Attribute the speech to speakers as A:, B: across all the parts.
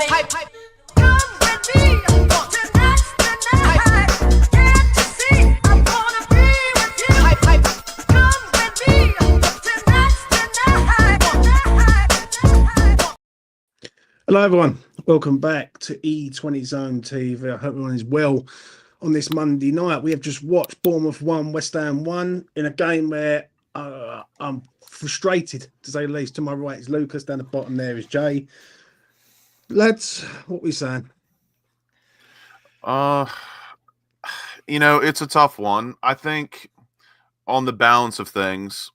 A: Hype, hype. Come with me. Tonight's the night. Get to see. I wanna be with you. Hype, hype. Come with me. Tonight's the night.
B: Hello, everyone. Welcome back to E20 Zone TV. I hope everyone is well on this Monday night. We have just watched Bournemouth 1, West Ham 1 in a game where I'm frustrated, to say the least. To my right is Lucas. Down the bottom there is Jay. Lads, what are we saying?
C: It's a tough one. I think on the balance of things,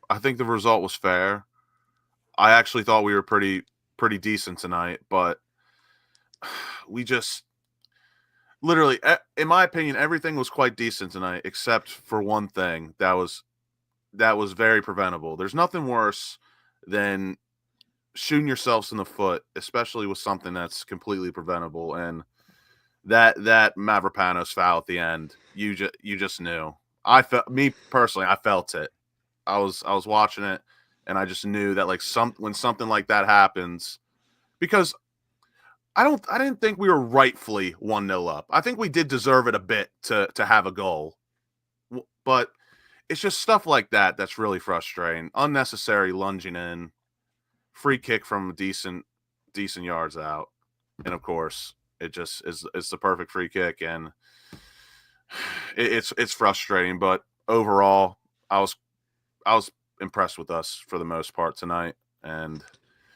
C: I think the result was fair. I actually thought we were pretty decent tonight, but we just literally, in my opinion, everything was quite decent tonight except for one thing that was very preventable. There's nothing worse than shooting yourselves in the foot, especially with something that's completely preventable. And that Mavropanos foul at the end, you just knew. I felt it. I was watching it, and I just knew that when something like that happens, because I didn't think we were rightfully 1-0 up. I think we did deserve it a bit to have a goal, but it's just stuff like that that's really frustrating. Unnecessary lunging in, free kick from decent yards out, and of course it just it's the perfect free kick, and it's frustrating. But overall, I was impressed with us for the most part tonight, and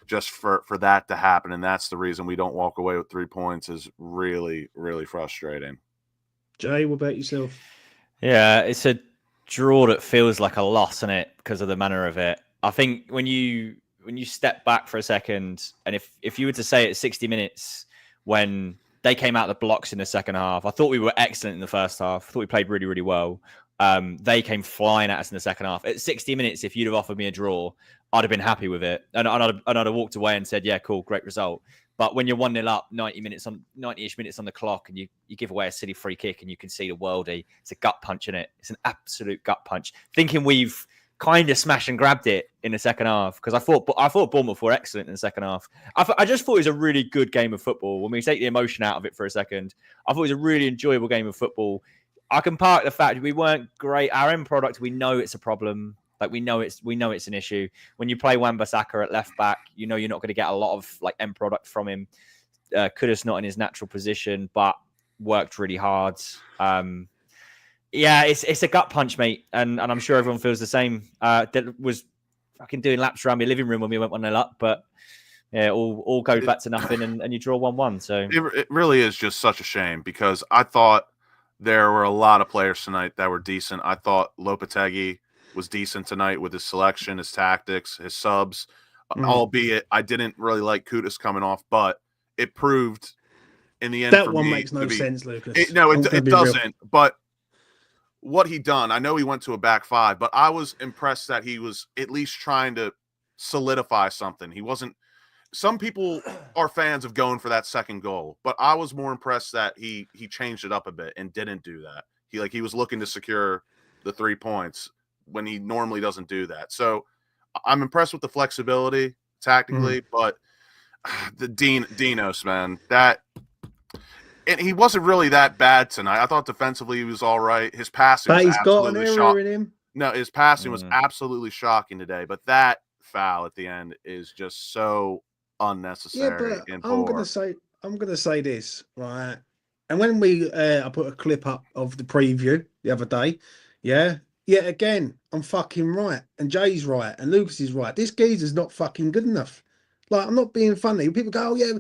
C: just for that to happen, and that's the reason we don't walk away with 3 points, is really, really frustrating.
B: Jay, what about yourself?
D: Yeah, it's a draw that feels like a loss, isn't it? Because of the manner of it. I think when you step back for a second, and if you were to say at 60 minutes when they came out the blocks in the second half, I thought we were excellent in the first half. I thought we played really, really well. They came flying at us in the second half. At 60 minutes, if you'd have offered me a draw, I'd have been happy with it. And I'd have walked away and said, yeah, cool, great result. But when you're 1-0 up, 90-ish minutes on the clock, and you give away a silly free kick and you can see the worldie, it's a gut punch in it. It's an absolute gut punch. Thinking we've kind of smash and grabbed it in the second half, because I thought Bournemouth were excellent in the second half. I just thought it was a really good game of football. When we take the emotion out of it for a second, I thought it was a really enjoyable game of football. I can park the fact we weren't great. Our end product, we know it's a problem. We know it's an issue. When you play Wan-Bissaka at left back, you know you're not going to get a lot of end product from him. Kudus not in his natural position, but worked really hard. Yeah, it's a gut punch, mate, and I'm sure everyone feels the same. That was fucking doing laps around my living room when we went 1-0 up, but yeah, all goes back to nothing, and you draw 1-1. So
C: it really is just such a shame, because I thought there were a lot of players tonight that were decent. I thought Lopetegui was decent tonight with his selection, his tactics, his subs. Albeit I didn't really like Kudus coming off, but it proved in the end
B: That
C: for
B: one
C: me
B: makes no sense, Lucas.
C: It doesn't. But what he done, I know he went to a back five, but I was impressed that he was at least trying to solidify something. He wasn't. Some people are fans of going for that second goal, but I was more impressed that he changed it up a bit and didn't do that. He was looking to secure the 3 points when he normally doesn't do that. So I'm impressed with the flexibility tactically, but the Dinos, man, and he wasn't really that bad tonight. I thought defensively he was all right. His passing was absolutely shocking. No, his passing was absolutely shocking today, but that foul at the end is just so unnecessary.
B: Yeah, but I'm gonna say this, right? And when I put a clip up of the preview the other day, yet again, I'm fucking right, and Jay's right, and Lucas is right. This geezer's not fucking good enough. Like, I'm not being funny. People go, oh yeah,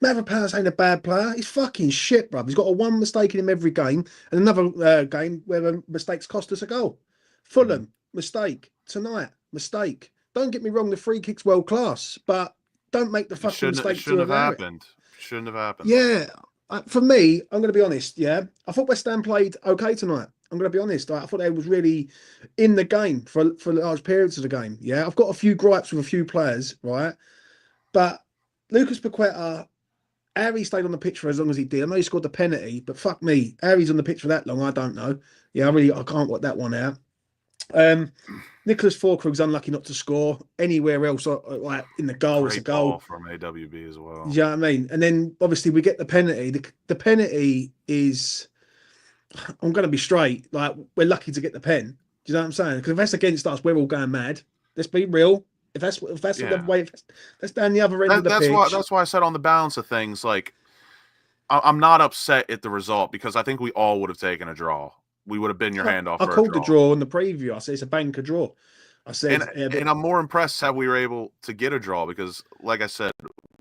B: Mavropanos ain't a bad player. He's fucking shit, bruv. He's got a one mistake in him every game, and another game where the mistakes cost us a goal. Fulham, mistake. Tonight, mistake. Don't get me wrong, the free kick's world class, but don't make the fucking mistake. Shouldn't have happened. Yeah. For me, I'm going to be honest, I thought West Ham played okay tonight. I'm going to be honest. I thought they was really in the game for large periods of the game. Yeah, I've got a few gripes with a few players, right? But Lucas Paqueta, Harry stayed on the pitch for as long as he did. I know he scored the penalty, but fuck me, Harry's on the pitch for that long. I don't know. Yeah, I can't work that one out. Nicholas Forkrug's unlucky not to score anywhere else, like in the goal. It's a
C: Great ball
B: goal.
C: from AWB as well.
B: You know what I mean? And then obviously we get the penalty. The penalty is, I'm going to be straight. Like, we're lucky to get the pen. Do you know what I'm saying? Because if that's against us, we're all going mad. Let's be real. If that's the
C: Yeah.
B: other way, that's down the other end of the
C: That's
B: pitch.
C: that's why I said on the balance of things, like I'm not upset at the result because I think we all would have taken a draw. We would have been your hand off.
B: I
C: for
B: called
C: a
B: the draw in the preview. I said it's a banker draw. I said,
C: and I'm more impressed how we were able to get a draw because, like I said,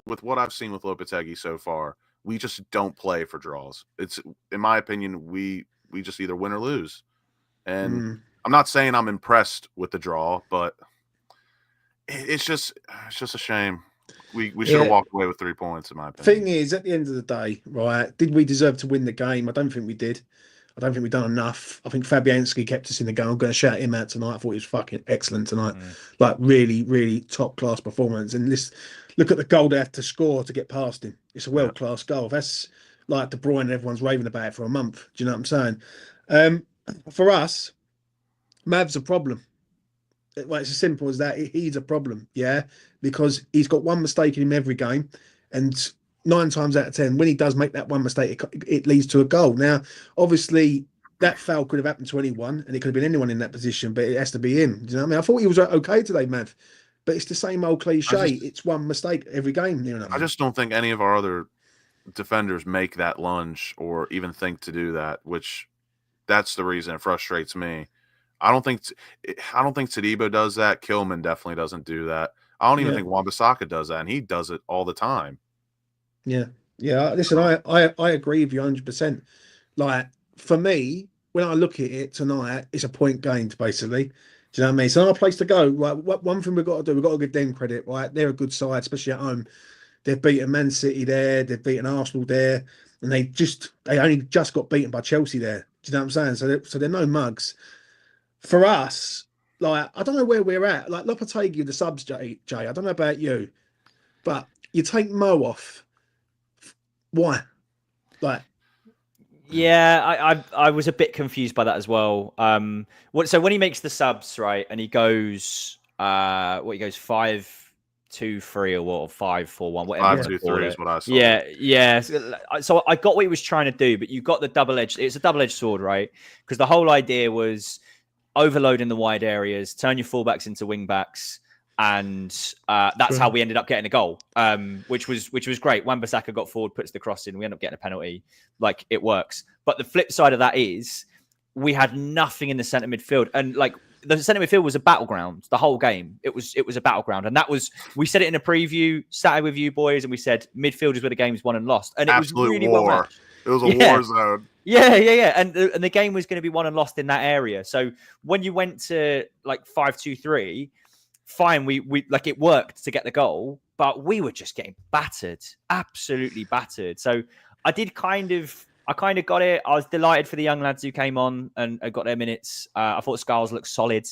C: with what I've seen with Lopetegui so far, we just don't play for draws. It's, in my opinion, we just either win or lose. And I'm not saying I'm impressed with the draw, but it's just a shame. We should have walked away with 3 points, in my opinion.
B: Thing is, at the end of the day, right, did we deserve to win the game? I don't think we did. I don't think we've done enough. I think Fabianski kept us in the game. I'm going to shout him out tonight. I thought he was fucking excellent tonight. Like, really, really top-class performance. And look at the goal they had to score to get past him. It's a world-class goal. That's like De Bruyne and everyone's raving about it for a month. Do you know what I'm saying? For us, Mav's a problem. Well, it's as simple as that. He's a problem, yeah, because he's got one mistake in him every game, and 9 times out of 10, when he does make that one mistake, it leads to a goal. Now, obviously, that foul could have happened to anyone, and it could have been anyone in that position, but it has to be him. Do you know what I mean? I thought he was okay today, Mav, but it's the same old cliche. It's one mistake every game. You know,
C: I just don't think any of our other defenders make that lunge or even think to do that, which that's the reason it frustrates me. I don't think Tadibo does that. Kilman definitely doesn't do that. I don't even think Wan-Bissaka does that, and he does it all the time.
B: Yeah. Listen, I agree with you 100%. Like, for me, when I look at it tonight, it's a point gained, basically. Do you know what I mean? It's our place to go. Right, one thing we've got to do, we've got to give them credit. Right, they're a good side, especially at home. They've beaten Man City there, they've beaten Arsenal there, and they only just got beaten by Chelsea there. Do you know what I'm saying? So they're no mugs. For us, like, I don't know where we're at. Like, Lopetegui, the subs, Jay, I don't know about you, but you take Mo off. Why? Like,
D: yeah, I was a bit confused by that as well. So when he makes the subs, right, and he goes, he goes 5-2-3 or what, or 5-4-1, whatever.
C: 5-2-3 is what I saw.
D: Yeah. So I got what he was trying to do, but you got the double-edged. It's a double-edged sword, right? Because the whole idea was overload in the wide areas, turn your fullbacks into wing backs, and that's how we ended up getting a goal, which was great. Wan-Bissaka got forward, puts the cross in, we end up getting a penalty. Like, it works. But the flip side of that is we had nothing in the centre midfield, and like the centre midfield was a battleground the whole game. It was a battleground, and that was, we said it in a preview, sat with you boys, and we said midfield is where the game's won and lost, and it
C: Absolute
D: was really
C: war.
D: well matched.
C: It was a war zone.
D: Yeah. And the game was going to be won and lost in that area. So when you went to like 5-2-3, fine, we like, it worked to get the goal, but we were just getting battered, absolutely battered. So I kind of got it. I was delighted for the young lads who came on and got their minutes. I thought Scarles looked solid.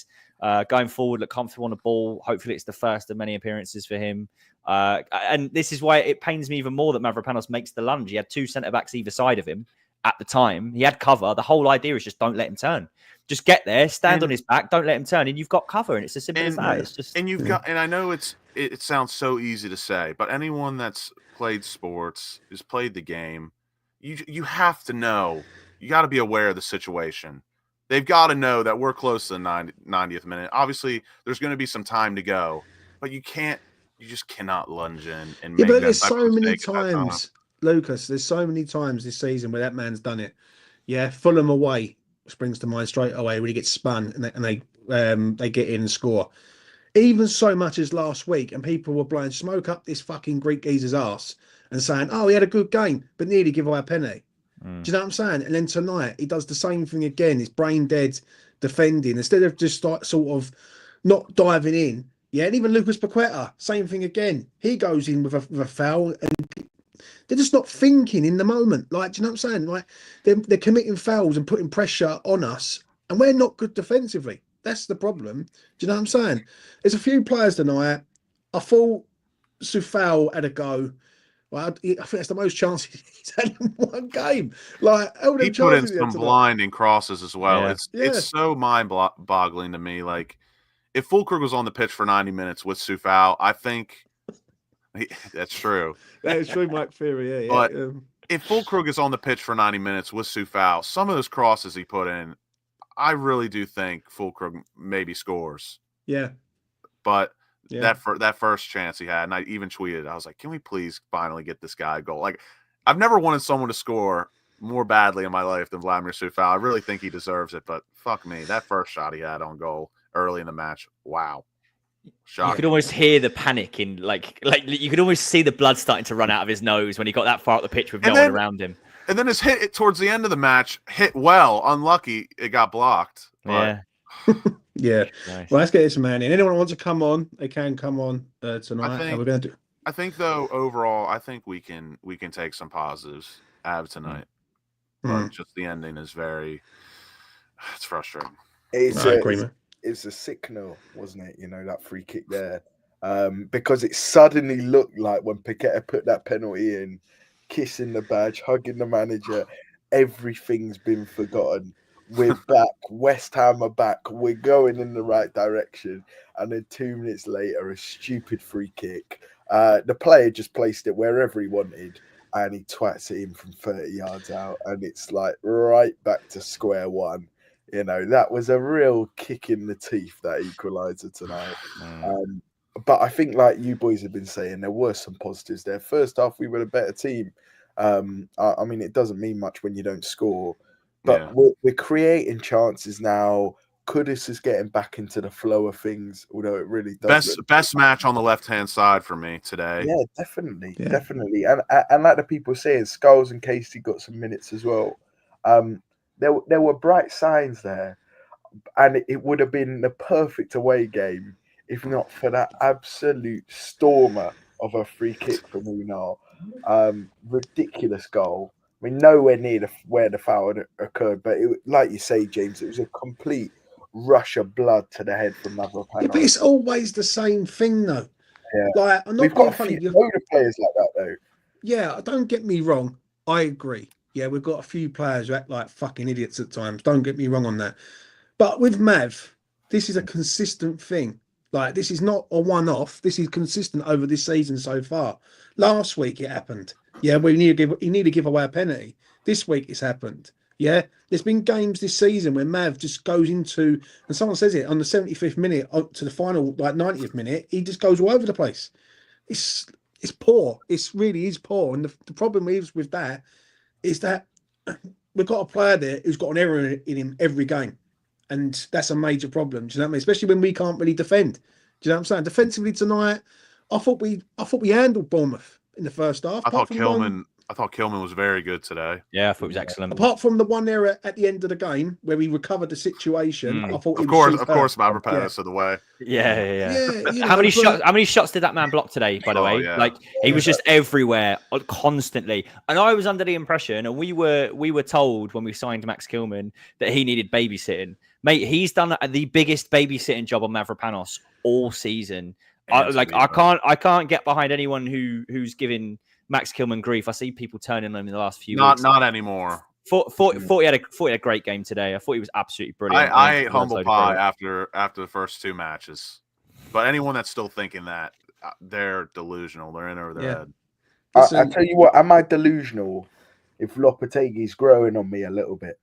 D: Going forward, looked comfortable on the ball. Hopefully it's the first of many appearances for him. And this is why it pains me even more that Mavropanos makes the lunge. He had 2 centre-backs either side of him at the time. He had cover. The whole idea is just don't let him turn. Just get there, stand on his back, don't let him turn, and you've got cover. And it's as simple as that. It's just,
C: and you've got, and I know it sounds so easy to say, but anyone that's played sports, has played the game, you have to know, you got to be aware of the situation. They've got to know that we're close to the 90th minute. Obviously, there's going to be some time to go, but you just cannot lunge in and make
B: but
C: that
B: there's
C: type
B: so
C: of
B: many
C: mistake at that time.
B: times, Lucas, there's so many times this season where that man's done it. Yeah, Fulham away springs to mind straight away when he gets spun and they get in and score. Even so much as last week, and people were blowing smoke up this fucking Greek geezer's ass and saying, "Oh, he had a good game, but nearly give away a penalty." Do you know what I'm saying? And then tonight he does the same thing again. He's brain dead defending instead of just sort of not diving in. Yeah, and even Lucas Paqueta, same thing again. He goes in with a foul, and they're just not thinking in the moment. Like, do you know what I'm saying? Like, they're committing fouls and putting pressure on us, and we're not good defensively. That's the problem. Do you know what I'm saying? There's a few players tonight. I thought Sufal had a go. Well, I think that's the most chances he's had in one game. Like, all them
C: He put in
B: chances he had
C: some
B: tonight.
C: blinding crosses as well.
D: Yeah.
C: It's so mind-boggling to me. Like, if Fulkrug was on the pitch for 90 minutes with Sufal, I think that's true.
B: That is true, Mike Fury. Yeah,
C: But
B: yeah.
C: if Fulkrug is on the pitch for 90 minutes with Sufal, some of those crosses he put in, I really do think Fulkrug maybe scores.
B: Yeah.
C: But
B: Yeah.
C: that first chance he had, and I even tweeted, I was like, can we please finally get this guy a goal? Like, I've never wanted someone to score more badly in my life than Vladimir Sufal. I really think he deserves it, but fuck me. That first shot he had on goal early in the match, wow. Shocking.
D: You could almost hear the panic in, like you could almost see the blood starting to run out of his nose when he got that far up the pitch with no one around him.
C: And then his hit towards the end of the match hit well. Unlucky, it got blocked. But...
B: Yeah.
D: Nice.
B: Well, let's get this man in. Anyone wants to come on, they can come on tonight. We're going to do.
C: I think though overall, I think we can take some positives out of tonight. But just the ending is it's frustrating.
E: It's a signal, wasn't it? You know, that free kick there. Because it suddenly looked like when Paqueta put that penalty in, kissing the badge, hugging the manager, everything's been forgotten. We're back. West Ham are back. We're going in the right direction. And then 2 minutes later, a stupid free kick. The player just placed it wherever he wanted, and he twats it in from 30 yards out. And it's like right back to square one. You know, that was a real kick in the teeth, that equaliser tonight. But I think, like you boys have been saying, there were some positives there. First half, we were a better team. I mean, it doesn't mean much when you don't score. But we're creating chances now. Kudus is getting back into the flow of things, although it really does.
C: Best match on the left-hand side for me today.
E: Yeah, definitely. And like the people saying, Scholes and Casey got some minutes as well. There were bright signs there, and it would have been the perfect away game if not for that absolute stormer of a free kick from Unal. Ridiculous goal. I mean, nowhere near where the foul had occurred, but like you say, James, it was a complete rush of blood to the head from Mavropanos.
B: Yeah, but it's always the same thing, though.
E: Yeah.
B: Like, I'm not
E: We've got a few players like that, though.
B: Yeah, don't get me wrong. I agree. Yeah, we've got a few players who act like fucking idiots at times. Don't get me wrong on that. But with Mav, this is a consistent thing. Like, this is not a one-off. This is consistent over this season so far. Last week it happened. Yeah, he need to give away a penalty. This week it's happened. Yeah, there's been games this season where Mav just goes into, and someone says it, on the 75th minute to the final, like 90th minute, he just goes all over the place. It's poor. It really is poor. And the problem is with that is that we've got a player there who's got an error in him every game. And that's a major problem. Do you know what I mean? Especially when we can't really defend. Do you know what I'm saying? Defensively tonight, I thought we handled Bournemouth in the first half.
C: I thought Kilman was very good today.
D: Yeah, I thought it was excellent.
B: Apart from the one error at the end of the game where we recovered the situation, I thought
C: of course, Mavropanos of the way.
D: Yeah.
B: You know,
D: How many shots did that man block today? By the way,
C: yeah.
D: He was just everywhere, constantly. And I was under the impression, and we were told when we signed Max Kilman that he needed babysitting. Mate, he's done the biggest babysitting job on Mavropanos all season. I can't get behind anyone who's giving Max Kilman grief. I see people turning on him in the last few weeks.
C: Not anymore.
D: Thought he had a great game today. I thought he was absolutely brilliant.
C: I ate humble pie after the first two matches. But anyone that's still thinking that, they're delusional. They're in over their head.
E: I tell you what, am I delusional if Lopetegui's growing on me a little bit?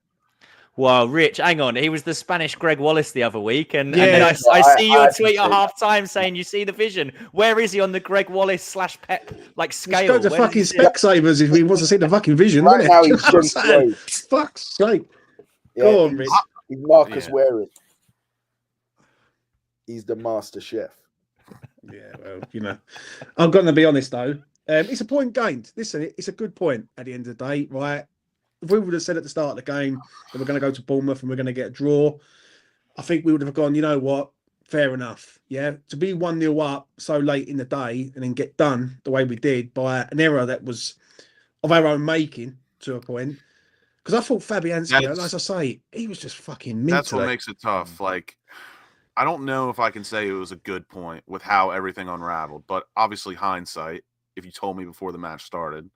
D: Well, Rich, hang on. He was the Spanish Greg Wallace the other week. And then I see your tweet at half-time saying you see the vision. Where is he on the Greg Wallace / Pep scale?
B: Let's go to fucking Specsavers if he wants to see the fucking vision.
E: Right now he's
B: just fuck's sake.
E: Yeah,
B: Go on, Rich.
E: He's Marcus Waring. He's the master chef.
B: Yeah, well, I'm going to be honest, though. It's a point gained. Listen, it's a good point at the end of the day, right? If we would have said at the start of the game that we're going to go to Bournemouth and we're going to get a draw, I think we would have gone, you know what, fair enough. Yeah, to be 1-0 up so late in the day and then get done the way we did by an error that was of our own making to a point. Because I thought Fabianski, as I say, he was just fucking mint.
C: That's what makes it tough. Like, I don't know if I can say it was a good point with how everything unraveled, but obviously hindsight, if you told me before the match started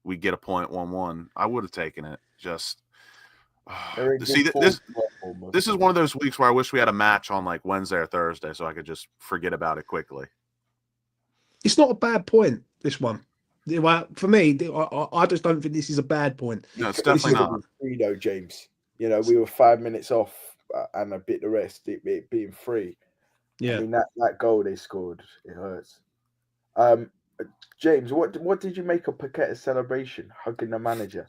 C: we get a point 1-1, I would have taken it. Just see this is one of those weeks where I wish we had a match on like Wednesday or Thursday so I could just forget about it quickly.
B: It's not a bad point, this one. Well, for me, I just don't think this is a bad point.
C: No, it's definitely not.
E: James. You know, we were 5 minutes off and a bit the rest, it being free.
B: Yeah.
E: I mean, that goal they scored, it hurts. James, what did you make of Paqueta's celebration, hugging the manager?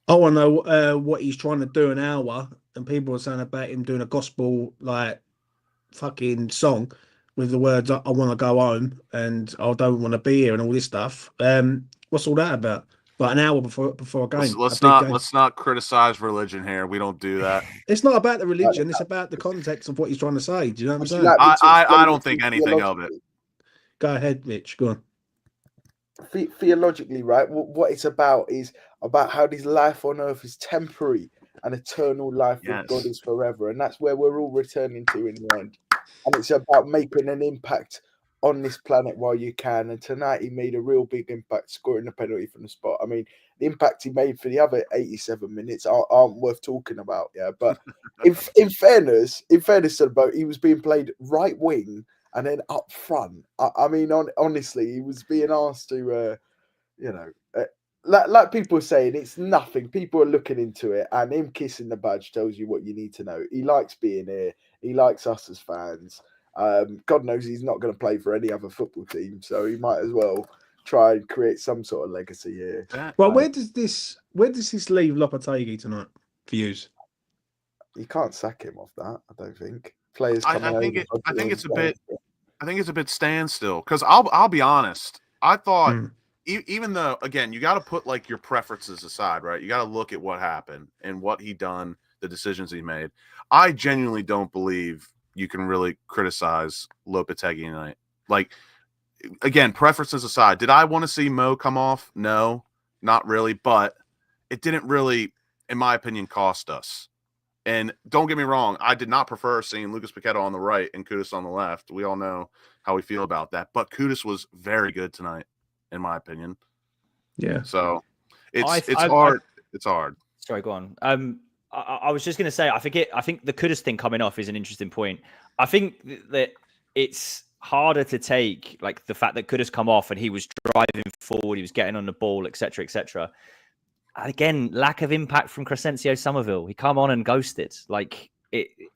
B: I want to know what he's trying to do an hour, and people are saying about him doing a gospel like fucking song with the words "I want to go home" and "I don't want to be here" and all this stuff. What's all that about? Like an hour before a game.
C: Let's not criticize religion here. We don't do that.
B: It's not about the religion. It's about the context of what he's trying to say. Do you know what I'm saying?
C: I don't think anything of it.
B: Go ahead, Mitch. Go on.
E: Theologically, right? What it's about is about how this life on earth is temporary and eternal life with God is forever, and that's where we're all returning to in the end. And it's about making an impact on this planet while you can. And tonight he made a real big impact, scoring a penalty from the spot. I mean, the impact he made for the other 87 minutes aren't worth talking about. Yeah, but in fairness to the boat, he was being played right wing and then up front. I mean, honestly, he was being asked to, like people are saying, it's nothing. People are looking into it, and him kissing the badge tells you what you need to know. He likes being here. He likes us as fans. God knows he's not going to play for any other football team, so he might as well try and create some sort of legacy here.
B: Well, where does this leave Lopetegui tonight for you?
E: You can't sack him off that. I don't think players.
C: I think it's a bit standstill because I'll be honest. I thought even though again you got to put like your preferences aside, right? You got to look at what happened and what he done, the decisions he made. I genuinely don't believe you can really criticize Lopetegui tonight. Like, again, preferences aside, did I want to see Mo come off? No, not really. But it didn't really, in my opinion, cost us. And don't get me wrong, I did not prefer seeing Lucas Paqueta on the right and Kudus on the left. We all know how we feel about that. But Kudus was very good tonight, in my opinion.
B: Yeah.
C: So it's hard. It's hard.
D: Sorry, go on. I was just going to say, I think the Kudus thing coming off is an interesting point. I think that it's harder to take, like the fact that Kudus come off and he was driving forward, he was getting on the ball, etc., etc. Again, lack of impact from Crescencio Somerville. He come on and ghosted. Like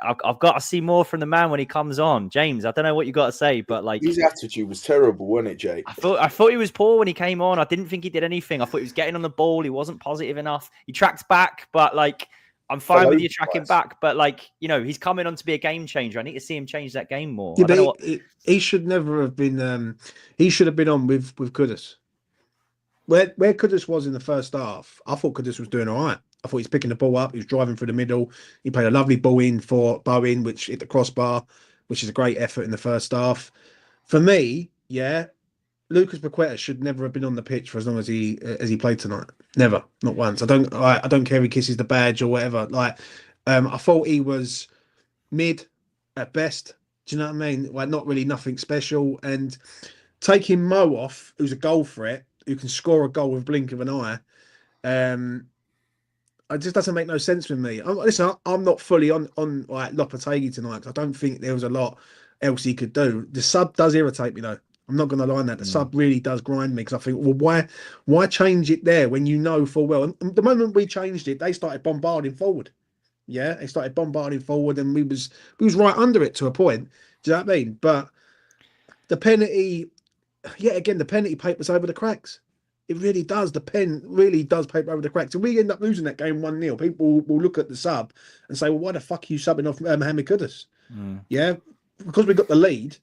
D: I've got to see more from the man when he comes on. James, I don't know what you got to say, but like
E: his attitude was terrible, wasn't it, Jay?
D: I thought he was poor when he came on. I didn't think he did anything. I thought he was getting on the ball. He wasn't positive enough. He tracked back, but like. I'm fine with you tracking back, but like, he's coming on to be a game changer. I need to see him change that game more.
B: Yeah, but he should never have been. He should have been on with Kudus. Where Kudus was in the first half, I thought Kudus was doing all right. I thought he's picking the ball up. He was driving through the middle. He played a lovely ball in for Bowen, which hit the crossbar, which is a great effort in the first half. For me, Lucas Paqueta should never have been on the pitch for as long as he played tonight. Never, not once. I don't care if he kisses the badge or whatever. Like, I thought he was mid at best. Do you know what I mean? Like, not really nothing special. And taking Mo off, who's a goal threat, who can score a goal with a blink of an eye, it just doesn't make no sense with me. I'm not fully on like Lopetegui tonight. I don't think there was a lot else he could do. The sub does irritate me though. I'm not going to lie on that. The sub really does grind me because I think, well, why change it there when you know full well? And the moment we changed it, they started bombarding forward. Yeah, they started bombarding forward, and we was right under it to a point. Do you know what I mean? But the penalty, again, the penalty papers over the cracks. It really does. The pen really does paper over the cracks. If we end up losing that game 1-0, people will look at the sub and say, well, why the fuck are you subbing off Mohamed Kudus? Yeah, because we got the lead,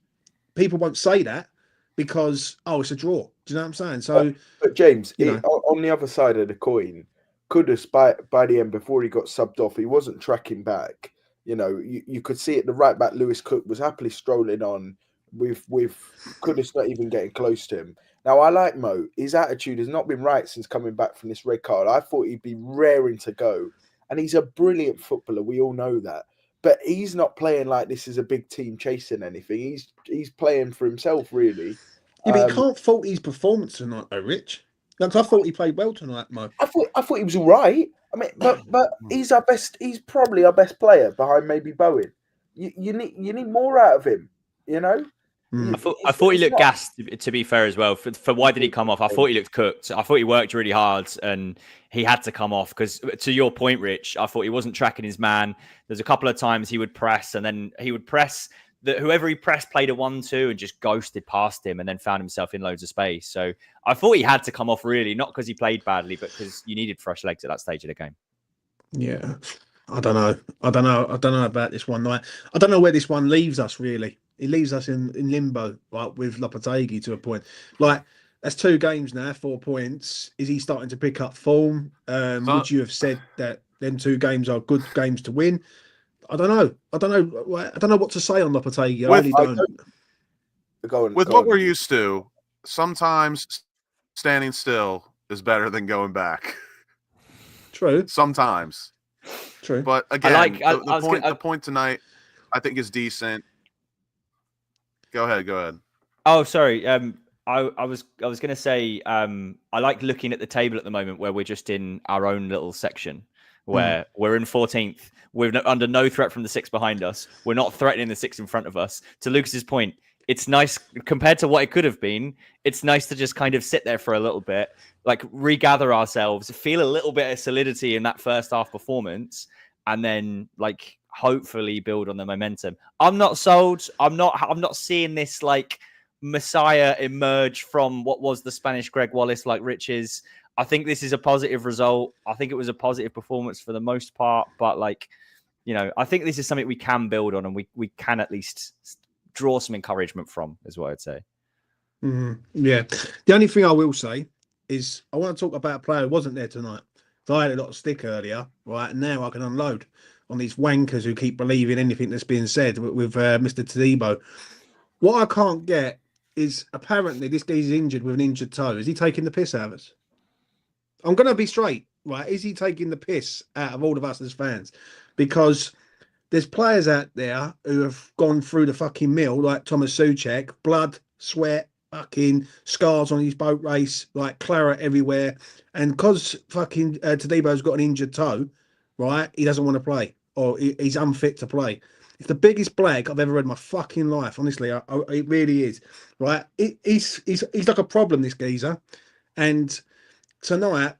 B: people won't say that. Because it's a draw. Do you know what I'm saying? So,
E: but James, on the other side of the coin, Kudus by the end before he got subbed off, he wasn't tracking back. You could see it. The right back Lewis Cook was happily strolling on with Kudus not even getting close to him. Now I like Mo. His attitude has not been right since coming back from this red card. I thought he'd be raring to go, and he's a brilliant footballer. We all know that. but he's not playing like this is a big team chasing anything. He's playing for himself, really.
B: Yeah, but you can't fault his performance tonight, though, Rich. Like, I thought he played well tonight, Mo.
E: I thought he was all right. I mean, but he's our best. He's probably our best player behind maybe Bowen. You need more out of him. You know.
D: I thought he looked gassed, to be fair, as well. For why did he come off? I thought he looked cooked. I thought he worked really hard and he had to come off because, to your point, Rich, I thought he wasn't tracking his man. There's a couple of times he would press and then he would press that whoever he pressed played a 1-2 and just ghosted past him and then found himself in loads of space. So I thought he had to come off, really, not because he played badly, but because you needed fresh legs at that stage of the game.
B: Yeah, I don't know about this one night. I don't know where this one leaves us, really. It leaves us in limbo, like with Lopetegui to a point. Like, that's 2 games now, 4 points. Is he starting to pick up form? Would you have said that them 2 games are good games to win? I don't know. I don't know what to say on Lopetegui. I really don't.
C: With what we're used to, sometimes standing still is better than going back.
B: True.
C: Sometimes.
B: True.
C: But again, the point tonight, I think, is decent. Go ahead.
D: Oh, sorry. I was going to say I like looking at the table at the moment where we're just in our own little section where we're in 14th. We're under no threat from the 6 behind us. We're not threatening the 6 in front of us. To Lucas's point, it's nice compared to what it could have been. It's nice to just kind of sit there for a little bit, like regather ourselves, feel a little bit of solidity in that first half performance, and then like hopefully build on the momentum. I'm not sold. I'm not seeing this like Messiah emerge from what was the Spanish Greg Wallace like Rich is. I think this is a positive result. I think it was a positive performance for the most part, but like, you know, I think this is something we can build on and we can at least draw some encouragement from, is what I'd say.
B: Yeah. The only thing I will say is I want to talk about a player who wasn't there tonight. So I had a lot of stick earlier, right? And now I can unload on these wankers who keep believing anything that's being said with Mr. Tadibo. What I can't get is apparently this guy's injured with an injured toe. Is he taking the piss out of us? I'm going to be straight, right? Is he taking the piss out of all of us as fans? Because there's players out there who have gone through the fucking mill, like Thomas Souček, blood, sweat, fucking scars on his boat race, like claret everywhere. And because fucking Tadibo's got an injured toe, right, he doesn't want to play or he's unfit to play. It's the biggest blag I've ever read in my fucking life. Honestly, it really is, right? He's like a problem, this geezer. And tonight,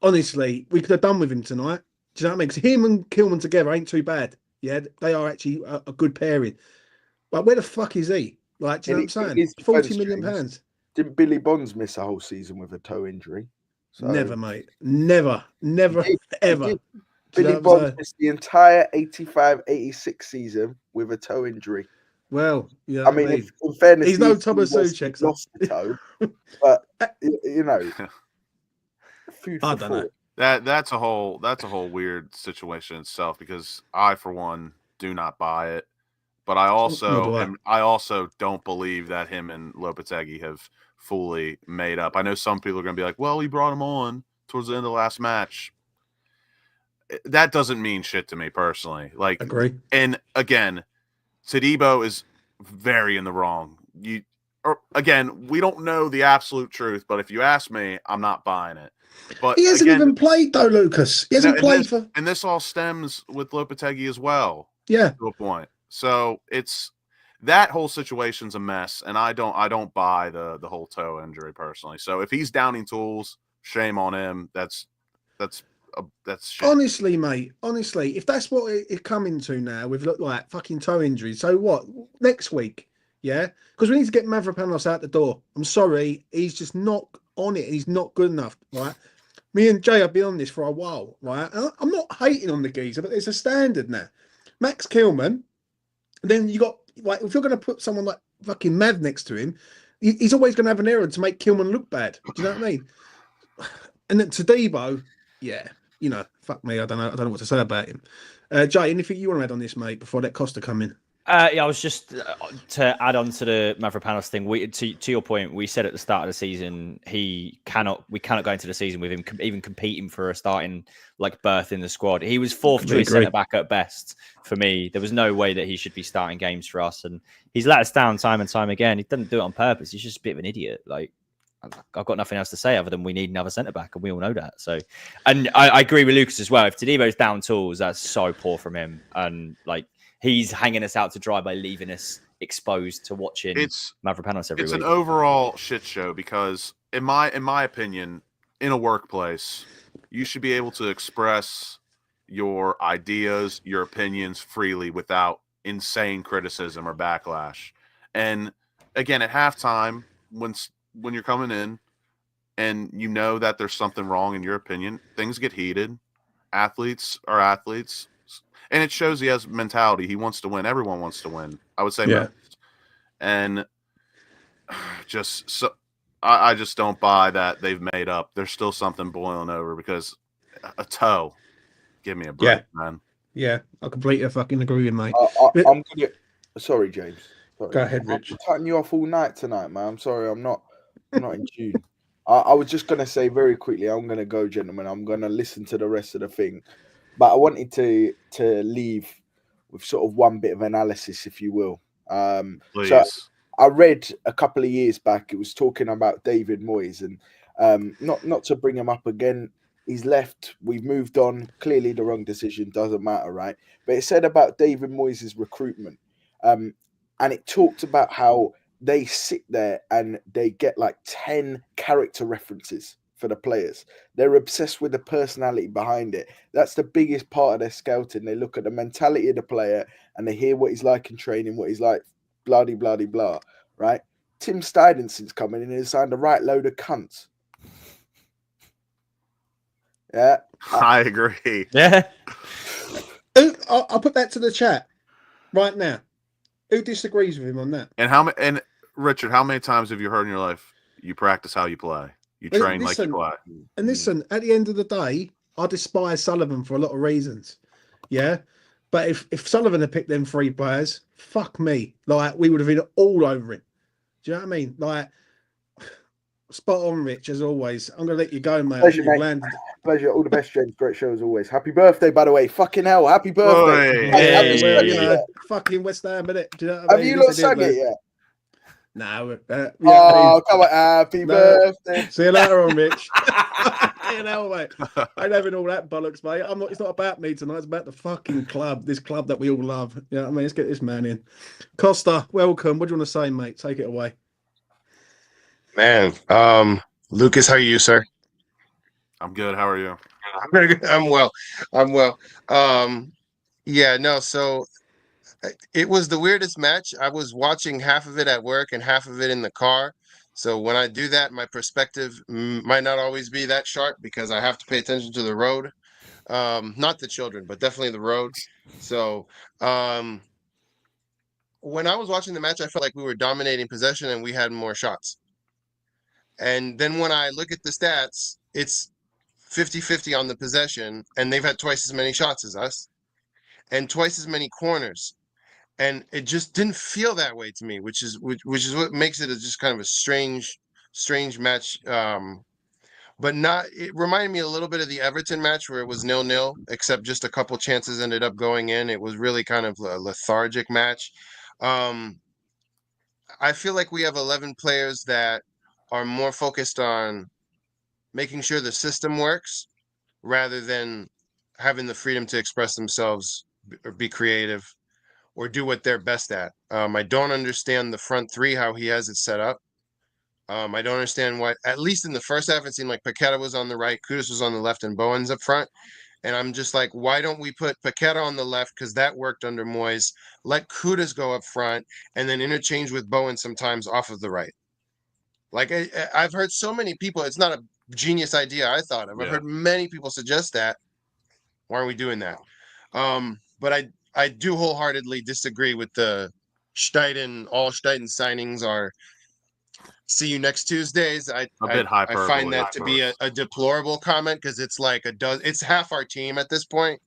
B: honestly, we could have done with him tonight. Do you know what I mean? Because him and Kilman together ain't too bad. Yeah, they are actually a good pairing. But where the fuck is he? Like, do you know what I'm saying? £40 million.
E: Didn't Billy Bonds miss a whole season with a toe injury? So...
B: Never, mate. Never, ever.
E: Billy Bonds missed the entire 85-86 season with a toe injury.
B: Well, yeah.
E: I mean, if, in fairness,
B: he's no Thomas Souček.
E: Lost the toe, but you know, food for
B: I don't know.
C: That's a whole weird situation itself because I, for one, do not buy it. But I also don't believe that him and Lopetegui have fully made up. I know some people are going to be like, "Well, he brought him on towards the end of the last match." That doesn't mean shit to me personally. Like,
B: agree.
C: And again, Tadibo is very in the wrong. Again, we don't know the absolute truth, but if you ask me, I'm not buying it. But
B: he hasn't even played though, Lucas. He hasn't played for.
C: And this all stems with Lopetegui as well.
B: Yeah,
C: to a point. So it's that whole situation's a mess, and I don't buy the whole toe injury personally. So if he's downing tools, shame on him. That's shit.
B: Honestly, mate. Honestly, if that's what it's coming to now, we've looked like fucking toe injuries. So what? Next week, yeah, because we need to get Mavropanos out the door. I'm sorry, he's just not on it. He's not good enough, right? Me and Jay have been on this for a while, right? And I'm not hating on the geezer, but there's a standard now. Max Kilman. Then you got, like, if you're going to put someone like fucking Mav next to him, he's always going to have an error to make Kilman look bad. Do you know what I mean? And then Tadibo, yeah, fuck me, I don't know what to say about him. Jay, anything you want to add on this, mate, before I let Costa come in?
D: Yeah, I was just to add on to the Mavropanos thing. To your point, we said at the start of the season we cannot go into the season with him even competing for a starting berth in the squad. He was fourth choice centre back at best for me. There was no way that he should be starting games for us, and he's let us down time and time again. He doesn't do it on purpose. He's just a bit of an idiot. I've got nothing else to say other than we need another centre back, and we all know that. So, and I agree with Lucas as well. If Tadebo's down tools, that's so poor from him, and he's hanging us out to dry by leaving us exposed to watching Mavropanos every week.
C: It's an overall shit show because, in my opinion, in a workplace, you should be able to express your ideas, your opinions freely without insane criticism or backlash. And again, at halftime, when you're coming in and you know that there's something wrong in your opinion, things get heated. Athletes are athletes. And it shows he has mentality. He wants to win. Everyone wants to win. I would say most. And I just don't buy that they've made up. There's still something boiling over because a toe. Give me a break, man.
B: Yeah, I completely fucking agree with mate.
E: I'm gonna. Sorry, James. Sorry.
B: Go ahead, Rich.
E: I'm cutting you off all night tonight, man. I'm sorry. I'm not in tune. I was just gonna say very quickly. I'm gonna go, gentlemen. I'm gonna listen to the rest of the thing. But I wanted to leave with sort of one bit of analysis, if you will.
C: Please.
E: So I read a couple of years back, it was talking about David Moyes, and not to bring him up again. He's left. We've moved on. Clearly, the wrong decision doesn't matter, right? But it said about David Moyes' recruitment, and it talked about how they sit there and they get 10 character references for the players. They're obsessed with the personality behind it. That's the biggest part of their scouting. They look at the mentality of the player and they hear what he's like in training, what he's like, blah, blah, blah, blah, right? Tim Stuyvesant's coming in and he's signed the right load of cunts. Yeah.
C: I agree.
D: Yeah.
B: I'll put that to the chat right now. Who disagrees with him on that?
C: And Richard, how many times have you heard in your life you practice how you play? You train like you play.
B: And listen, at the end of the day, I despise Sullivan for a lot of reasons. Yeah. But if Sullivan had picked them 3 players, fuck me. We would have been all over him. Do you know what I mean? Spot on, Rich, as always. I'm going to let you go, mate.
E: Pleasure, mate. Pleasure. All the best, James. Great show as always. Happy birthday, by the way. Fucking hell. Happy birthday.
B: Fucking West Ham, innit? Do you know what I
E: Have
B: mean?
E: you not sung it yet?
B: No.
E: Come on. Happy birthday.
B: See you later on, Rich. Hell, mate. I ain't having all that bollocks, mate. It's not about me tonight. It's about the fucking club. This club that we all love. You know what I mean? Let's get this man in. Costa, welcome. What do you want to say, mate? Take it away.
F: Man, Lucas, how are you, sir?
C: I'm good. How are you?
F: I'm well. So it was the weirdest match. I was watching half of it at work and half of it in the car. So when I do that, my perspective might not always be that sharp because I have to pay attention to the road. Not the children, but definitely the road. So when I was watching the match, I felt like we were dominating possession and we had more shots. And then when I look at the stats, it's 50-50 on the possession, and they've had twice as many shots as us and twice as many corners. And it just didn't feel that way to me, which is what makes it just kind of a strange match. But it reminded me a little bit of the Everton match where it was 0-0, except just a couple chances ended up going in. It was really kind of a lethargic match. I feel like we have 11 players that are more focused on making sure the system works rather than having the freedom to express themselves or be creative or do what they're best at. I don't understand the front 3, how he has it set up. I don't understand why, at least in the first half, it seemed like Paqueta was on the right, Kudus was on the left, and Bowen's up front. And I'm just like, why don't we put Paqueta on the left? Because that worked under Moyes. Let Kudus go up front and then interchange with Bowen sometimes off of the right. I've heard so many people, it's not a genius idea I thought of. I've heard many people suggest that. Why aren't we doing that? But I do wholeheartedly disagree with the all Steiden signings are see you next Tuesdays. I find that to be a deplorable comment because it's it's half our team at this point.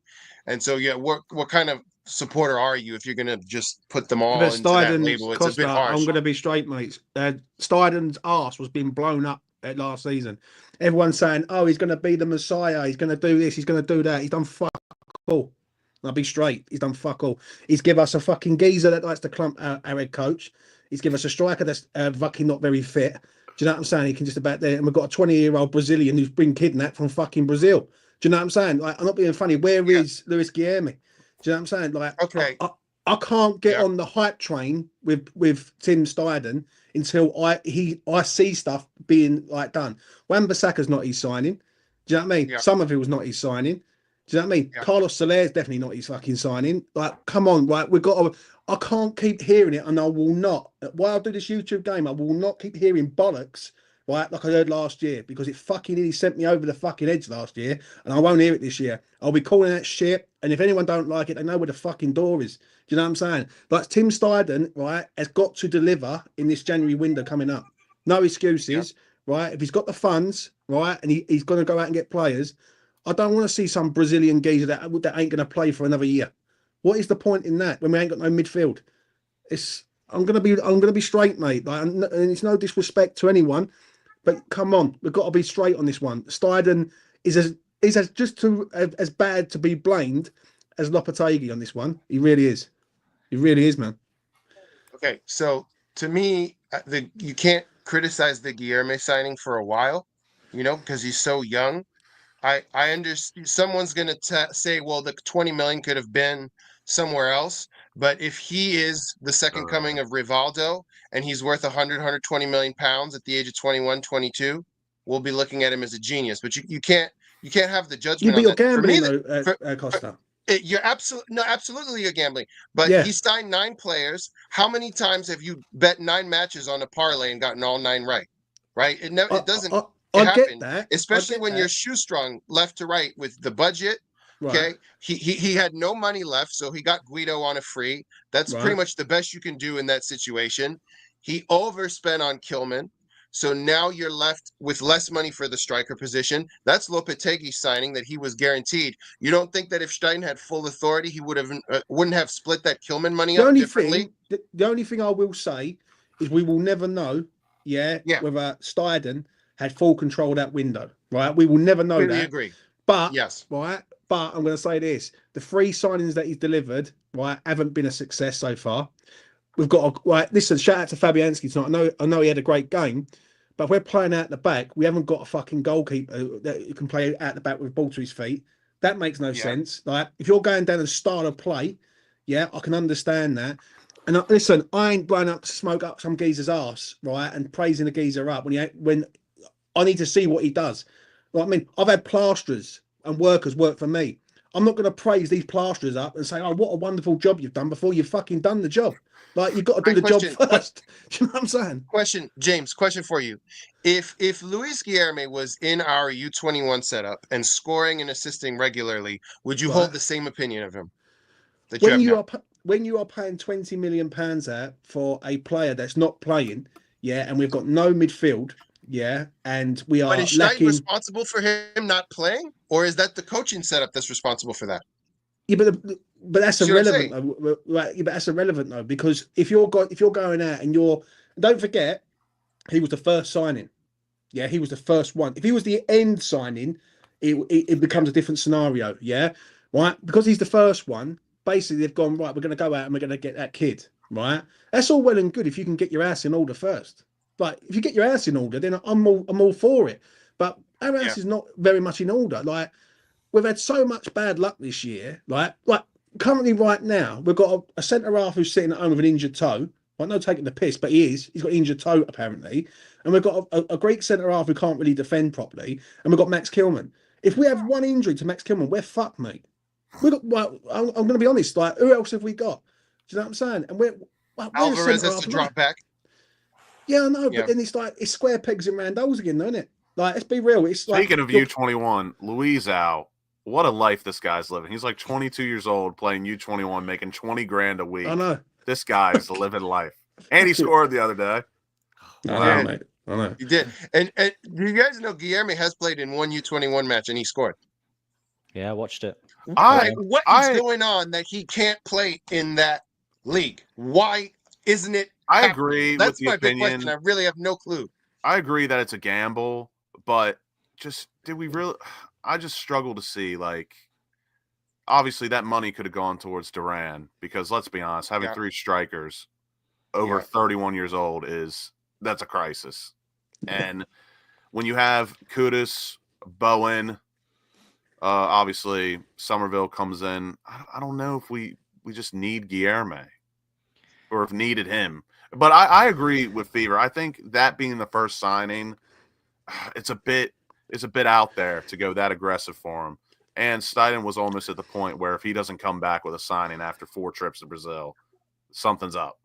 F: And so, what kind of supporter are you if you're going to just put them all
B: But
F: into that
B: Stuyden's
F: label? It's a
B: Costa,
F: bit harsh.
B: I'm going to be straight, mates. Stuyden's arse was being blown up at last season. Everyone's saying, "Oh, he's going to be the Messiah. He's going to do this. He's going to do that." He's done fuck all. I'll be straight. He's done fuck all. He's give us a fucking geezer that likes to clump our head coach. He's give us a striker that's fucking not very fit. Do you know what I'm saying? He can just about there. And we've got a 20-year-old Brazilian who's been kidnapped from fucking Brazil. Do you know what I'm saying? Like, I'm not being funny. Where is Luis Guilherme? Do you know what I'm saying? Like,
F: Okay.
B: I can't get on the hype train with Tim Stuyden until I see stuff being like done. Wan-Bissaka's not his signing. Do you know what I mean?
F: Yeah.
B: Somerville's not his signing. Do you know what I mean?
F: Yeah.
B: Carlos Soler's definitely not his fucking signing. Like, come on, right? We've got to. I can't keep hearing it, and I will not. While I do this YouTube game, I will not keep hearing bollocks, right? Like I heard last year, because it fucking nearly sent me over the fucking edge last year, and I won't hear it this year. I'll be calling that shit, and if anyone don't like it, they know where the fucking door is. Do you know what I'm saying? Like, Tim Stuyden, right, has got to deliver in this January window coming up. No excuses, right? If he's got the funds, right, and he's going to go out and get players, I don't want to see some Brazilian geezer that ain't going to play for another year. What is the point in that when we ain't got no midfield? I'm gonna be straight, mate. Like, and it's no disrespect to anyone, but come on, we've got to be straight on this one. Stuyden is as bad to be blamed as Lopetegui on this one. He really is. He really is, man.
F: Okay, so to me, you can't criticize the Guilherme signing for a while, because he's so young. I understand someone's going to say, well, the 20 million could have been somewhere else. But if he is the second coming of Rivaldo and he's worth 120 million pounds at the age of 21, 22, we'll be looking at him as a genius. But you can't have the judgment on
B: You're
F: that. For me,
B: gambling, Costa.
F: you're absolutely you're gambling. But he signed 9 players. How many times have you bet 9 matches on a parlay and gotten all 9 right? Right? It doesn't.
B: I get that,
F: especially when you're shoestrung left to right with the budget. Right. Okay, he had no money left, so he got Guido on a free. That's pretty much the best you can do in that situation. He overspent on Kilman, so now you're left with less money for the striker position. That's Lopetegui signing that he was guaranteed. You don't think that if Stein had full authority, he wouldn't have split that Kilman money up differently?
B: The only thing I will say is we will never know, whether Stuyden had full control of that window, right? We will never know that.
F: Agree.
B: But but I'm going to say this: the 3 signings that he's delivered, right, haven't been a success so far. We've got listen. Shout out to Fabianski tonight. I know he had a great game, but if we're playing out the back, we haven't got a fucking goalkeeper that can play out the back with the ball to his feet. That makes no sense. Like, if you're going down the style of play, I can understand that. And listen, I ain't blowing up to smoke up some geezer's ass, right, and praising the geezer up when I need to see what he does. Like, I mean, I've had plasterers and workers work for me. I'm not going to praise these plasterers up and say, "Oh, what a wonderful job you've done," before you've fucking done the job. Like, you've got to do the job first. Do you know what I'm saying?
F: James, question for you. If Luis Guilherme was in our U21 setup and scoring and assisting regularly, would you hold the same opinion of him?
B: When you are paying £20 million out for a player that's not playing, and we've got no midfield, and we are.
F: But is Stein responsible for him not playing, or is that the coaching setup that's responsible for that?
B: Yeah, but that's irrelevant though. Right? Yeah, but that's irrelevant though, because if you're going out and don't forget, he was the first signing. Yeah, he was the first one. If he was the end signing, it becomes a different scenario. Yeah, right. Because he's the first one. Basically, they've gone right. We're going to go out and we're going to get that kid. Right. That's all well and good if you can get your ass in order first. Like, if you get your house in order, then I'm all for it. But our house is not very much in order. Like, we've had so much bad luck this year. Like currently right now, we've got a centre half who's sitting at home with an injured toe. Well, no taking the piss, but he's got an injured toe apparently. And we've got a Greek centre half who can't really defend properly. And we've got Max Kilman. If we have one injury to Max Kilman, we're fucked, mate. I'm going to be honest. Like, who else have we got? Do you know what I'm saying? And
F: Alvarez has to drop back.
B: Yeah, I know, but then it's square pegs and round holes again, isn't it? Like, let's be real. It's
C: Speaking of U21, Luizao, what a life this guy's living. He's like 22 years old playing U21, making 20 grand a week.
B: I know.
C: This guy's living life. And he scored the other day.
B: I know, mate. I know.
F: He did. And do you guys know Guilherme has played in one U21 match and he scored?
D: Yeah, I watched it.
F: Like, what is going on that he can't play in that league? Why isn't it?
C: I
F: happening?
C: agree
F: That's
C: with the
F: my big
C: opinion.
F: question. I really have no clue.
C: I agree that it's a gamble, but just did we really? I just struggle to see, like, obviously that money could have gone towards Duran, because let's be honest, having 3 strikers over 31 years old that's a crisis. And when you have Kudus, Bowen, obviously Somerville comes in, I don't know if we just need Guilherme or if needed him. But I agree with Fever. I think that being the first signing, it's a bit out there to go that aggressive for him. And Steiden was almost at the point where if he doesn't come back with a signing after 4 trips to Brazil, something's up.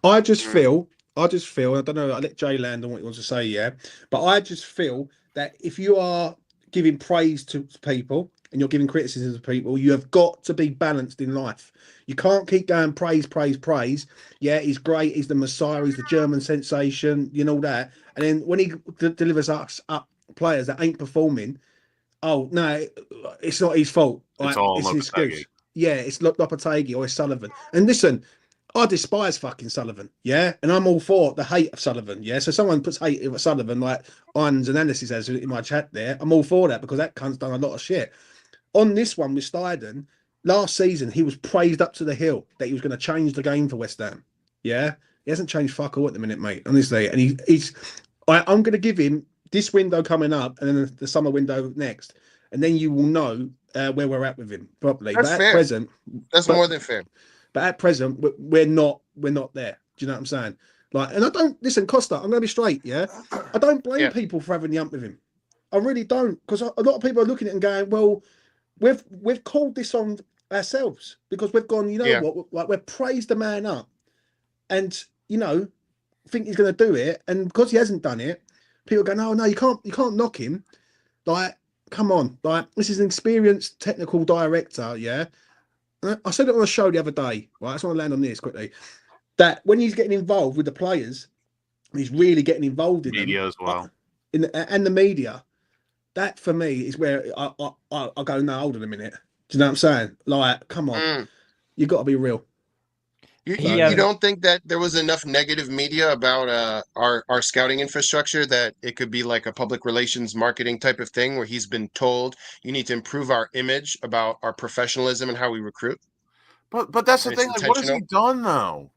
B: I just feel, I don't know, I'll let Jay land on what he wants to say, yeah. But I just feel that if you are giving praise to people and you're giving criticism to people, you have got to be balanced in life. You can't keep going praise. Yeah, he's great, he's the Messiah, he's the German sensation, you know that. And then when he delivers us up players that ain't performing, oh no, it's not his fault.
C: It's all
B: it's an
C: Lopetegui.
B: excuse. Yeah, it's Lopetegui or it's Sullivan. And listen, I despise fucking Sullivan, yeah, and I'm all for the hate of Sullivan, yeah. So someone puts hate of Sullivan like Irons Analysis has in my chat there. I'm all for that because that cunt's done a lot of shit. On this one with Steiden, last season he was praised up to the hill that he was going to change the game for West Ham. Yeah, he hasn't changed fuck all at the minute, mate. Honestly, and I'm going to give him this window coming up and then the summer window next, and then you will know where we're at with him properly.
F: That's
B: but
F: fair.
B: At present,
F: That's more than fair.
B: But at present, we're not there. Do you know what I'm saying? Like, and I don't listen, Costa. I'm going to be straight. Yeah, I don't blame people for having the ump with him. I really don't, because a lot of people are looking at it and going, "Well, we've called this on ourselves because we've gone. You know what? Like, we've praised the man up, and you know, think he's going to do it, and because he hasn't done it, people go, no, you can't knock him. Like, come on, like this is an experienced technical director. Yeah." I said it on a show the other day, right? I just want to land on this quickly. That when he's getting involved with the players, he's really getting involved in
C: media
B: them,
C: as well,
B: and the media. That for me is where I go, no, hold on a minute. Do you know what I'm saying? Like, come on, you got to be real.
F: You don't think that there was enough negative media about our scouting infrastructure that it could be like a public relations marketing type of thing where he's been told you need to improve our image about our professionalism and how we recruit?
C: But that's the thing. Like, what has he done though?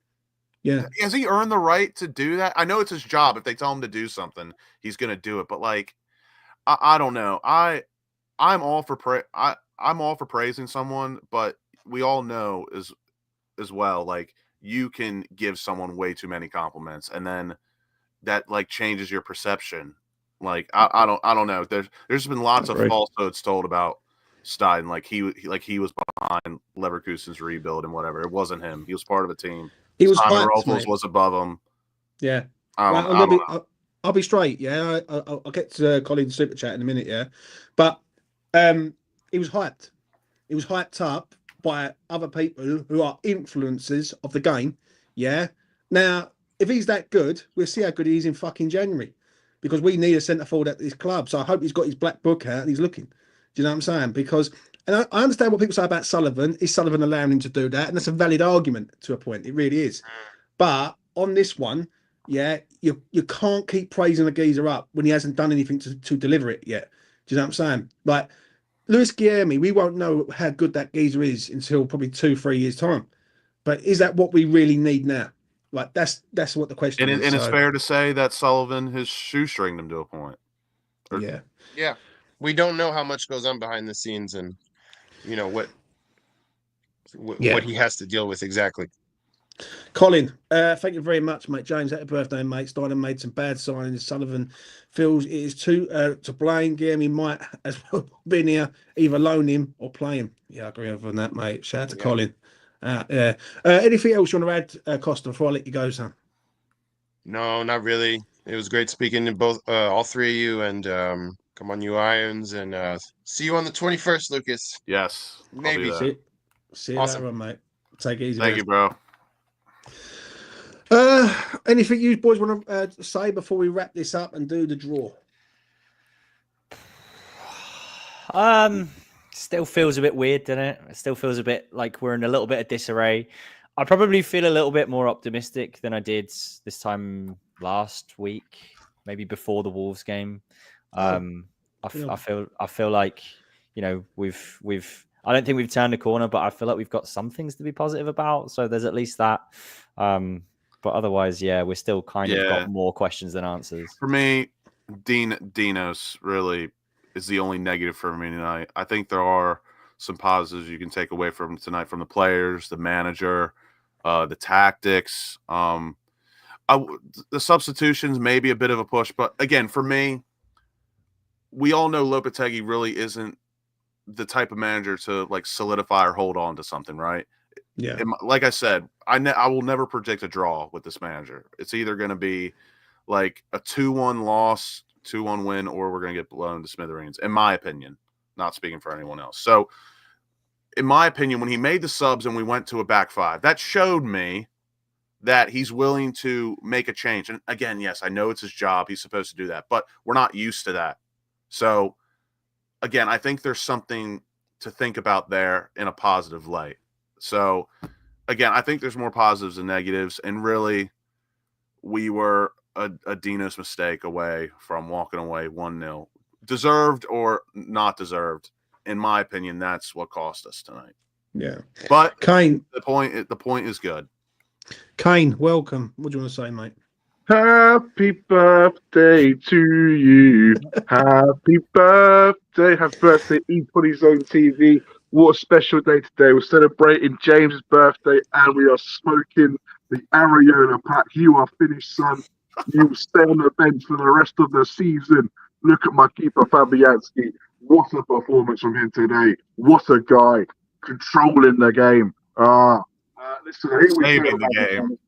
B: Yeah,
C: has he earned the right to do that? I know it's his job. If they tell him to do something, he's going to do it. But like, I don't know. I'm all for I'm all for praising someone, but we all know as well, like, you can give someone way too many compliments and then that like changes your perception. Like, I don't know. There's been lots of falsehoods told about Stein, like he was behind Leverkusen's rebuild and whatever. It wasn't him. He was part of a team.
B: He was
C: Simon
B: hyped,
C: Rolfels was above him.
B: Yeah. I'll be straight, yeah. I'll get to Colin's super chat in a minute, yeah. But he was hyped. He was hyped up by other people who are influencers of the game, yeah. Now, if he's that good, we'll see how good he is in fucking January, because we need a centre forward at this club. So I hope he's got his black book out and he's looking. Do you know what I'm saying? Because, and I understand what people say about Sullivan. Is Sullivan allowing him to do that? And that's a valid argument to a point. It really is. But on this one, yeah, you can't keep praising the geezer up when he hasn't done anything to deliver it yet. Do you know what I'm saying? Like, Luis Guilherme, we won't know how good that geezer is until probably 2-3 years' time. But is that what we really need now? Like, that's what the question is.
C: And it's fair to say that Sullivan has shoestringed him to a point.
F: Yeah. We don't know how much goes on behind the scenes and, you know, what he has to deal with exactly.
B: Colin, thank you very much, mate. James, happy birthday, mate. Steiner made some bad signings. Sullivan feels it is to blame. Guilherme might as well been here, either loan him or play him. Yeah, I agree on that, mate. Shout out to Colin. Anything else you want to add, Costa, before I let you go, son?
F: No, not really. It was great speaking to both, all three of you, and come on, you Irons, and see you on the 21st, Lucas.
C: Yes,
F: maybe.
B: See you later on, mate. Take it easy.
C: Thank you, bro.
B: Anything you boys want to say before we wrap this up and do the draw?
D: Still feels a bit weird, doesn't it? It still feels a bit like we're in a little bit of disarray. I probably feel a little bit more optimistic than I did this time last week, maybe before the Wolves game. I feel like, you know, we've I don't think we've turned a corner, but I feel like we've got some things to be positive about. So there's at least that. But otherwise, yeah, we're still kind of got more questions than answers.
C: For me, Dinos really is the only negative for me tonight. I think there are some positives you can take away from tonight from the players, the manager, the tactics. The substitutions may be a bit of a push, but again, for me, we all know Lopetegui really isn't the type of manager to like solidify or hold on to something, right?
B: Yeah.
C: Like I said, I will never predict a draw with this manager. It's either going to be like a 2-1 loss, 2-1 win, or we're going to get blown to smithereens, in my opinion, not speaking for anyone else. So, in my opinion, when he made the subs and we went to a back five, that showed me that he's willing to make a change. And again, yes, I know it's his job. He's supposed to do that, but we're not used to that. So, again, I think there's something to think about there in a positive light. So, again, I think there's more positives than negatives. And really, we were a Dino's mistake away from walking away 1-0. Deserved or not deserved, in my opinion, that's what cost us tonight.
B: Yeah.
C: But
B: Kane,
C: the point is good.
B: Kane, welcome. What do you want to say, mate?
G: Happy birthday to you. Happy birthday. Happy birthday, E20 Zone TV. What a special day today. We're celebrating James's birthday and we are smoking the Areola pack. You are finished, son. You will stay on the bench for the rest of the season. Look at my keeper, Fabianski. What a performance from him today. What a guy. Controlling the game. Listen, I hear what you say about
C: game.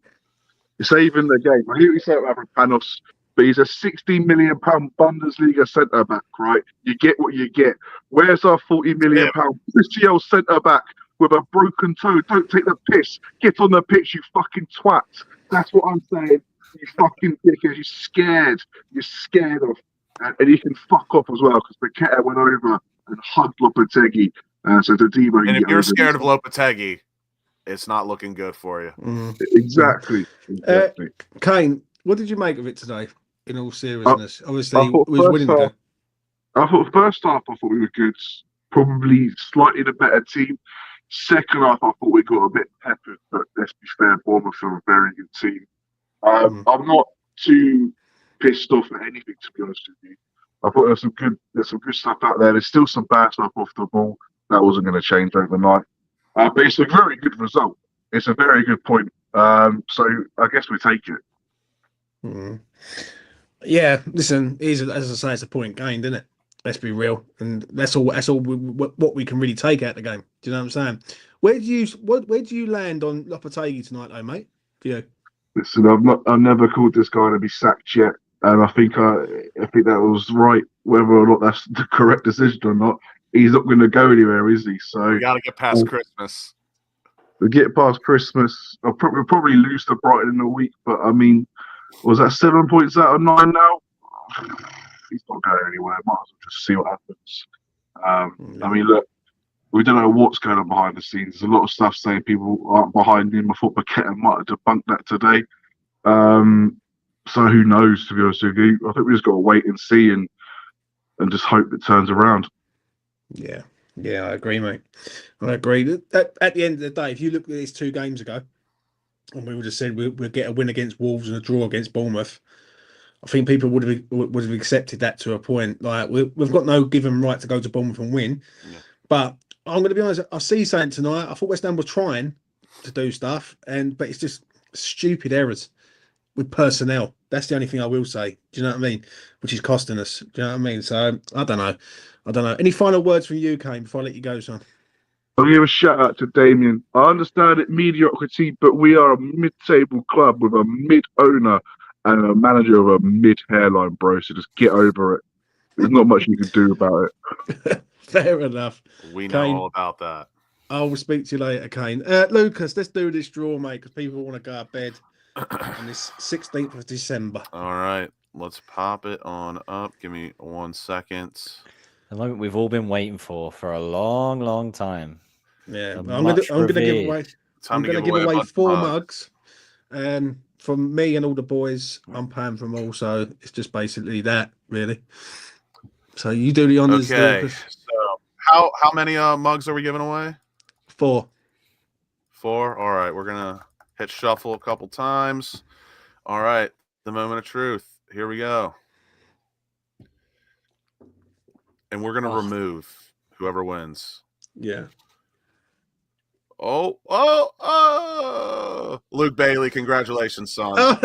G: Saving the game. I hear what you say about Panos, but he's a £60 million Bundesliga centre back, right? You get what you get. Where's our £40 million Christian centre back with a broken toe? Don't take the piss. Get on the pitch, you fucking twat. That's what I'm saying. You fucking dickhead. You're scared. You're scared of. And you can fuck off as well because Paqueta went over and hugged Lopetegui. So to Debo,
C: and if you're scared of Lopetegui, it's not looking good for you.
G: Exactly.
B: Kane, what did you make of it today? In all seriousness, obviously, it was winning.
G: I thought first half, I thought we were good. Probably slightly the better team. Second half, I thought we got a bit peppered, but let's be fair, Bournemouth are a very good team. I'm not too pissed off at anything, to be honest with you. I thought there's some good stuff out there. There's still some bad stuff off the ball. That wasn't going to change overnight. But it's a very good result. It's a very good point. So I guess we take it.
B: Yeah, listen, as I say, it's a point gained, isn't it? Let's be real, and that's all. That's all what we can really take out the game. Do you know what I'm saying? Where do you land on Lopetegui tonight, though, mate? For you?
G: Listen, I've never called this guy to be sacked yet, and I think that was right. Whether or not that's the correct decision or not, he's not going to go anywhere, is he? So
C: you got to get past Christmas.
G: We get past Christmas. We'll probably lose to Brighton in a week, but I mean, was that 7 points out of 9 now? He's not going anywhere. Might as well just see what happens. I mean, look, we don't know what's going on behind the scenes. There's a lot of stuff saying people aren't behind him. I thought Paqueta might have debunked that today. So who knows, to be honest with you. I think we just got to wait and see and just hope it turns around.
B: Yeah, I agree, mate. I agree. At the end of the day, if you look at these 2 games ago, and we would have said we'll get a win against Wolves and a draw against Bournemouth, I think people would have accepted that to a point. Like we've got no given right to go to Bournemouth and win. Yeah. But I'm going to be honest. I see something tonight. I thought West Ham was trying to do stuff, but it's just stupid errors with personnel. That's the only thing I will say. Do you know what I mean? Which is costing us. Do you know what I mean? So I don't know. Any final words from you, Kane, before I let you go, son?
G: I'll give a shout out to Damien. I understand it mediocrity, but we are a mid-table club with a mid-owner and a manager of a mid-hairline, bro. So just get over it. There's not much you can do about it.
B: Fair enough.
C: We know Kane, all about that.
B: I will speak to you later, Kane. Lucas, let's do this draw, mate, because people want to go to bed on this 16th of December.
C: All right. Let's pop it on up. Give me 1 second.
D: The moment we've all been waiting for a long, long time.
B: Yeah,
D: The
B: I'm gonna
D: much
B: give
D: revered.
B: away.
C: Time
B: I'm
C: to
B: gonna
C: give away a bunch of
B: 4
C: mugs.
B: mugs. From me and all the boys. I'm paying for them all, so it's just basically that, really. So you do the honors,
C: Okay.
B: Lucas.
C: So how many mugs are we giving away?
B: 4.
C: 4. All right, we're gonna hit shuffle a couple times. All right, the moment of truth. Here we go. And we're gonna remove whoever wins.
B: Yeah.
C: Oh! Luke Bailey, congratulations, son.
B: Oh,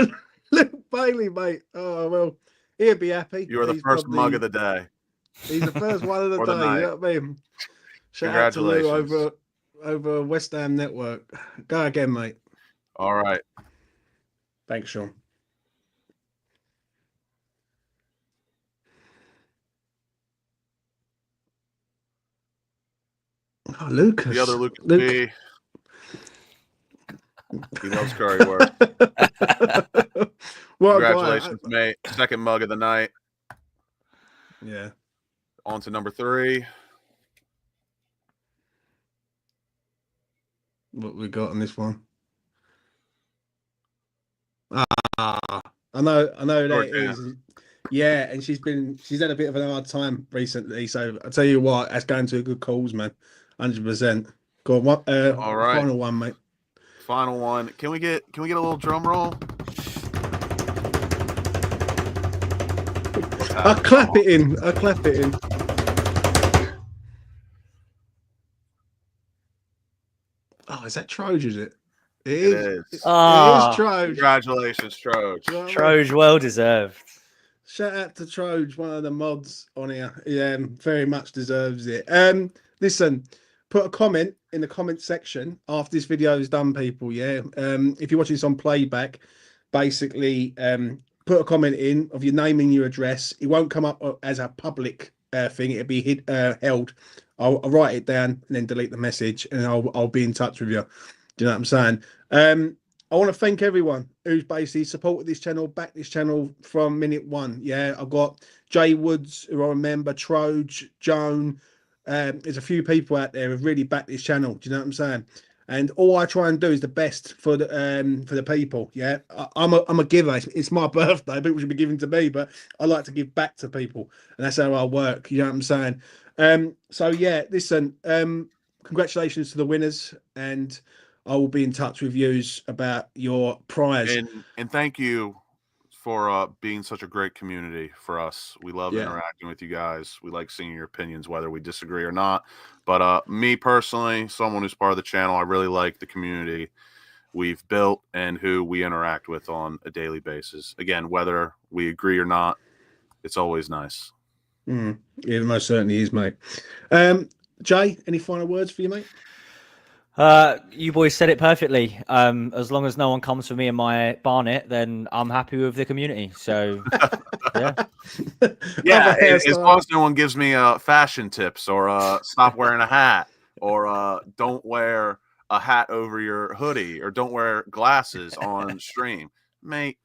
B: Luke Bailey, mate. Oh well, he'll be happy.
C: You are the
B: He's
C: first
B: probably-
C: mug of the day.
B: He's the first one of the
C: Or
B: day.
C: the
B: You
C: night.
B: know what I mean? Shout out to Lou
C: Congratulations.
B: over West Ham Network. Go again, mate.
C: All right.
B: Thanks, Sean. Oh, Lucas.
C: The other Lucas B. He loves curry work.
B: What a guy.
C: Congratulations, mate. Second mug of the night.
B: Yeah.
C: On to number 3.
B: What we got on this one? I know that
C: Georgia.
B: is. Yeah, and she's had a bit of an hard time recently. So I tell you what, that's going to a good cause, man. 100%. Go on,
C: All right.
B: final one, mate.
C: Final one. Can we get a little drum roll?
B: I'll clap it in. Oh, is that Troge, is it? It is.
C: is.
B: It is
D: Ah.
B: Troge.
C: Congratulations, Troge.
B: You know what I mean?
D: Troge, well deserved.
B: Shout out to Troge, one of the mods on here. Yeah, very much deserves it. Listen, put a comment in the comment section after this video is done, people. Yeah. If you're watching this on playback, basically, put a comment in of your name and your address. It won't come up as a public thing. It'll be held. I'll write it down and then delete the message, and I'll be in touch with you. Do you know what I'm saying? I want to thank everyone who's basically supported this channel, backed this channel from minute one. Yeah, I've got Jay Woods, who I remember, Troge, Joan. There's a few people out there who've really backed this channel. Do you know what I'm saying? And all I try and do is the best for the people. Yeah, I'm a giver. It's my birthday. People should be giving to me, but I like to give back to people, and that's how I work. You know what I'm saying? So yeah, listen. Congratulations to the winners, and I will be in touch with you about your prize.
C: And thank you for being such a great community for us. We love interacting with you guys. We like seeing your opinions, whether we disagree or not. But me personally, someone who's part of the channel, I really like the community we've built and who we interact with on a daily basis. Again, whether we agree or not, it's always nice.
B: Yeah, it most certainly is, mate. Jay, any final words for you, mate?
D: You boys said it perfectly. As long as no one comes for me and my Barnet, then I'm happy with the community. So, yeah.
C: Yeah, as long as no one gives me fashion tips or stop wearing a hat or don't wear a hat over your hoodie or don't wear glasses on stream, mate,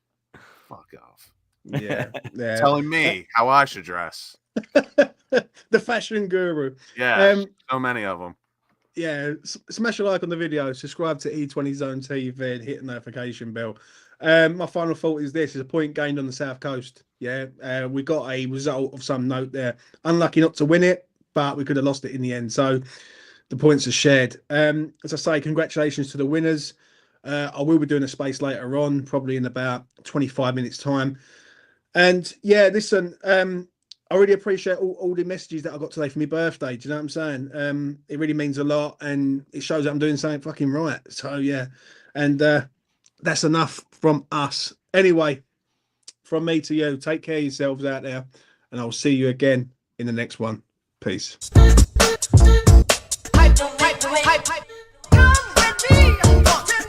C: fuck off.
B: Yeah.
C: Telling me how I should dress.
B: The fashion guru.
C: Yeah, so many of them.
B: Yeah, smash a like on the video, subscribe to E20 Zone TV and hit the notification bell. My final thought is this: is a point gained on the South Coast. Yeah, we got a result of some note there. Unlucky not to win it, but we could have lost it in the end. So the points are shared. As I say, congratulations to the winners. I will be doing a space later on, probably in about 25 minutes time. And yeah, listen, I really appreciate all the messages that I got today for my birthday. Do you know what I'm saying? It really means a lot, and it shows that I'm doing something fucking right. So yeah, and that's enough from us. Anyway, from me to you, take care of yourselves out there, and I'll see you again in the next one. Peace.
A: Come with me,